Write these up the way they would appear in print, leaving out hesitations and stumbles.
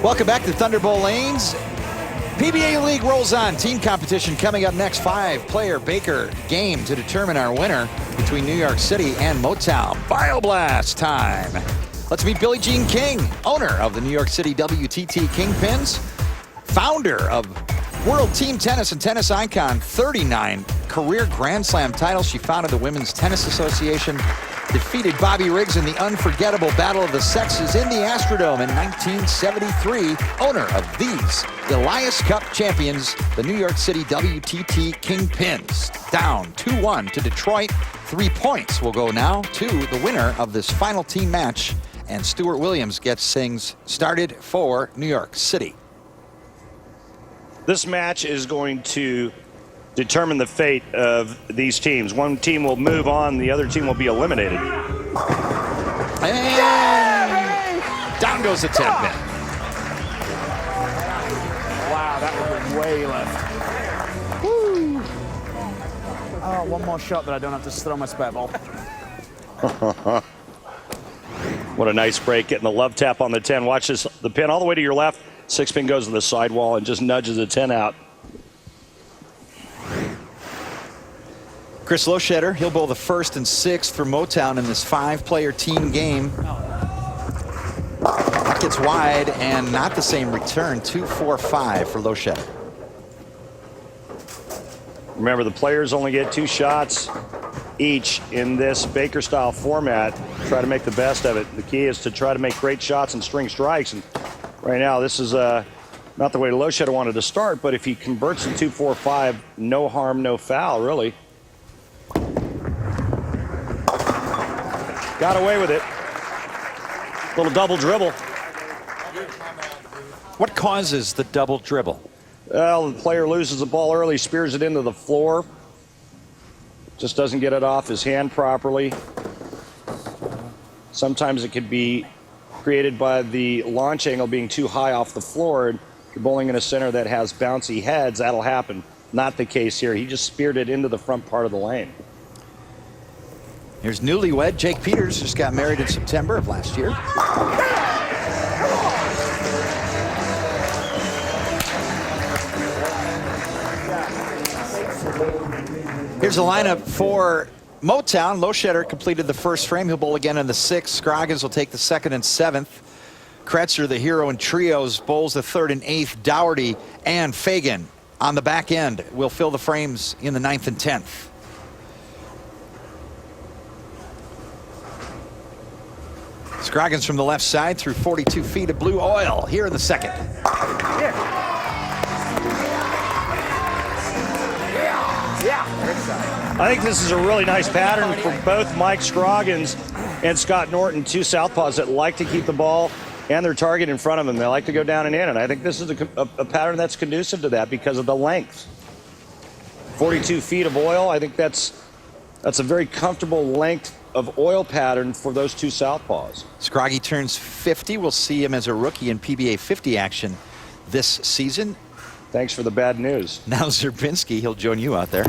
Welcome back to Thunderbolt Lanes. PBA League rolls on. Team competition coming up next. 5-player Baker game to determine our winner between New York City and Motown. Bioblast time. Let's meet Billie Jean King, owner of the New York City WTT Kingpins, founder of World Team Tennis and Tennis Icon, 39 career Grand Slam titles. She founded the Women's Tennis Association, defeated Bobby Riggs in the unforgettable Battle of the Sexes in the Astrodome in 1973. Owner of these Elias Cup champions, the New York City WTT Kingpins. Down 2-1 to Detroit. 3 points will go now to the winner of this final team match. And Stuart Williams gets things started for New York City. This match is going to determine the fate of these teams. One team will move on, the other team will be eliminated. And down goes the 10-pin. Wow, that was way left. Woo. Oh, one more shot that I don't have to throw my spare ball. What a nice break, getting the love tap on the 10. Watch this, the pin all the way to your left. 6-pin goes to the sidewall and just nudges the 10 out. Chris Loschetter, he'll bowl the 1st and 6th for Motown in this 5-player team game. That gets wide and not the same return. 2-4-5 for Loschetter. Remember, the players only get 2 shots each in this Baker-style format. Try to make the best of it. The key is to try to make great shots and string strikes. And right now, this is not the way Loschetter wanted to start, but if he converts in 2-4-5, no harm, no foul, really. Got away with it. Little double dribble. What causes the double dribble? Well, the player loses the ball early, spears it into the floor. Just doesn't get it off his hand properly. Sometimes it could be created by the launch angle being too high off the floor. And if you're bowling in a center that has bouncy heads, that'll happen. Not the case here. He just speared it into the front part of the lane. Here's newlywed Jake Peters, just got married in September of last year. Here's a lineup for Motown. Loschetter completed the 1st frame. He'll bowl again in the 6th. Scroggins will take the 2nd and 7th. Kretzer, the hero in trios, bowls the 3rd and 8th. Dougherty and Fagan on the back end will fill the frames in the 9th and 10th. Scroggins from the left side through 42 feet of blue oil here in the 2nd. I think this is a really nice pattern for both Mike Scroggins and Scott Norton, 2 southpaws that like to keep the ball and their target in front of them. They like to go down and in, and I think this is a pattern that's conducive to that because of the length. 42 feet of oil, I think that's a very comfortable length of oil pattern for those 2 southpaws. Scroggy turns 50. We'll see him as a rookie in PBA 50 action this season. Thanks for the bad news. Now Zerbinski, he'll join you out there.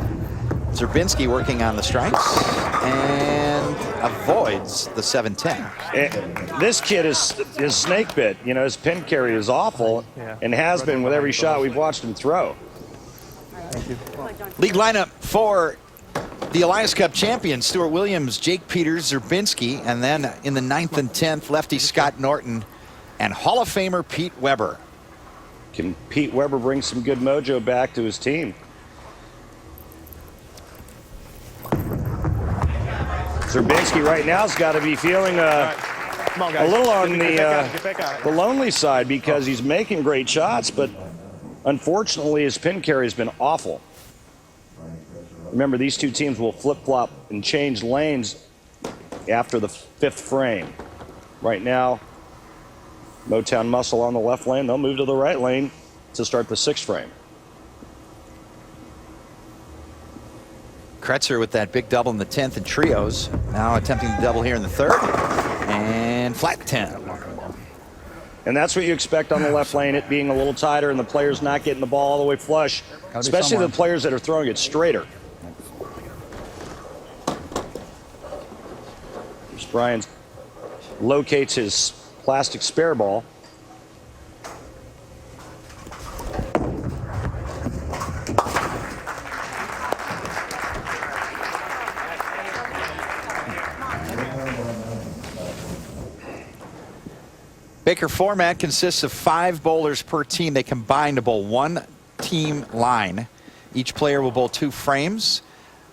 Zerbinski working on the strikes and avoids the 7-10. This kid is snake bit. You know, his pin carry is awful and has been with every shot we've watched him throw. League lineup for the Elias Cup champions, Stuart Williams, Jake Peters, Zerbinski, and then in the 9th and 10th, lefty Scott Norton and Hall of Famer Pete Weber. Can Pete Weber bring some good mojo back to his team? Zerbinski right now has got to be feeling a little on the lonely side because he's making great shots, but unfortunately his pin carry has been awful. Remember, these 2 teams will flip-flop and change lanes after the 5th frame. Right now, Motown muscle on the left lane. They'll move to the right lane to start the 6th frame. Kretzer with that big double in the 10th in trios. Now attempting to double here in the 3rd. And flat 10. And that's what you expect on the left lane, it being a little tighter and the players not getting the ball all the way flush, especially the players that are throwing it straighter. Brian locates his plastic spare ball. Baker format consists of 5 bowlers per team. They combine to bowl 1 team line. Each player will bowl 2 frames.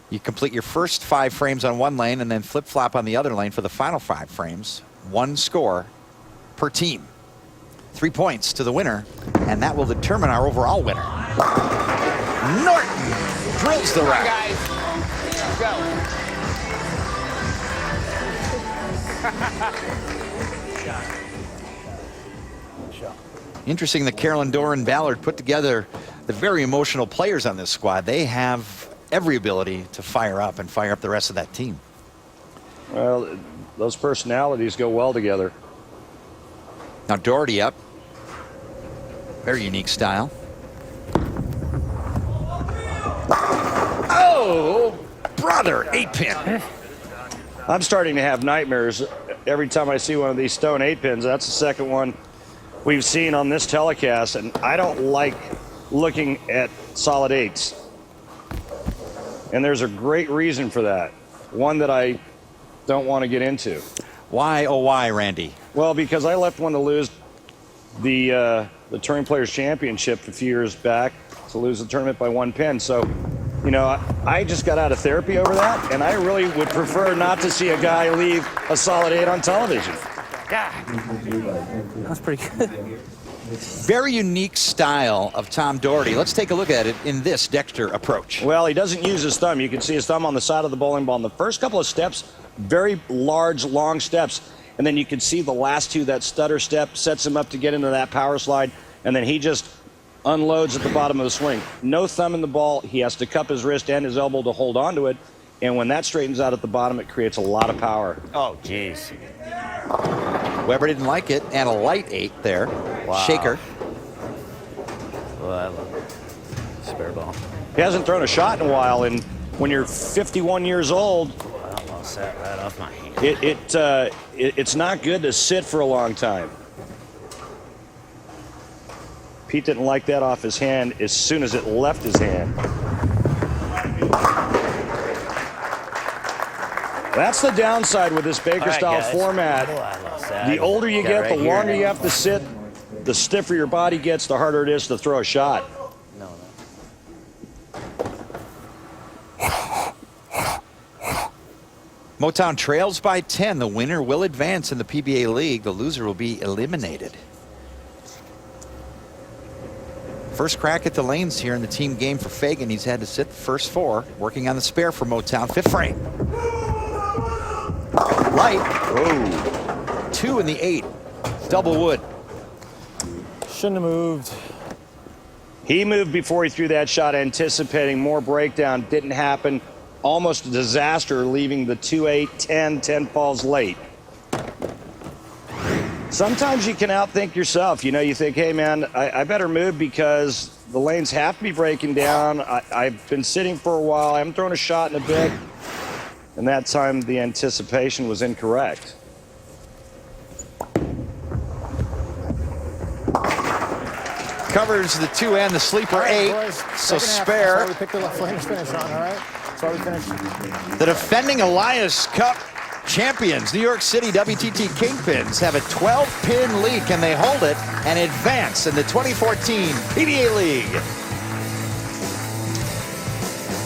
You complete your first 5 frames on one lane and then flip-flop on the other lane for the final 5 frames. 1 score per team. 3 points to the winner, and that will determine our overall winner. Norton drills the rack. Guys, let's go. Interesting that Carolyn Doran Ballard put together the very emotional players on this squad. They have every ability to fire up and fire up the rest of that team. Well, those personalities go well together. Now Doherty up. Very unique style. Oh, brother, 8-pin. I'm starting to have nightmares every time I see one of these stone 8-pins. That's the second one we've seen on this telecast, and I don't like looking at solid 8s. And there's a great reason for that. One that I don't want to get into. Why, oh why, Randy? Well, because I left one to lose the Touring Players Championship a few years back, to lose the tournament by 1 pin. So, you know, I just got out of therapy over that, and I really would prefer not to see a guy leave a solid 8 on television. God. That's pretty good. Very unique style of Tom Doherty. Let's take a look at it in this Dexter approach. Well, he doesn't use his thumb. You can see his thumb on the side of the bowling ball. In the first couple of steps, very large, long steps. And then you can see the last 2, that stutter step sets him up to get into that power slide. And then he just unloads at the bottom of the swing. No thumb in the ball. He has to cup his wrist and his elbow to hold on to it. And when that straightens out at the bottom, it creates a lot of power. Oh, jeez. Weber didn't like it, and a light 8 there. Wow. Shaker. Well, I love it. Spare ball. He hasn't thrown a shot in a while, and when you're 51 years old, I almost sat right off my hand. it's not good to sit for a long time. Pete didn't like that off his hand as soon as it left his hand. That's the downside with this Baker-style format. The older you get, the longer you have to sit, the stiffer your body gets, the harder it is to throw a shot. No. Motown trails by 10. The winner will advance in the PBA League. The loser will be eliminated. First crack at the lanes here in the team game for Fagan. He's had to sit the first 4, working on the spare for Motown. 5th frame. Light. Whoa. 2 in the 8. Double wood. Shouldn't have moved. He moved before he threw that shot, anticipating more breakdown. Didn't happen. Almost a disaster, leaving the 2-8, 10, 10 falls late. Sometimes you can outthink yourself. You know, you think, hey, man, I better move because the lanes have to be breaking down. I've been sitting for a while. I haven't thrown a shot in a bit. And that time, the anticipation was incorrect. Covers the 2 and the sleeper 8. Boys, So second half, spare. that's why we picked the Flames finish on, all right? That's why we finished. The defending Elias Cup champions, New York City WTT Kingpins, have a 12-pin lead. Can they hold it and advance in the 2014 PBA League?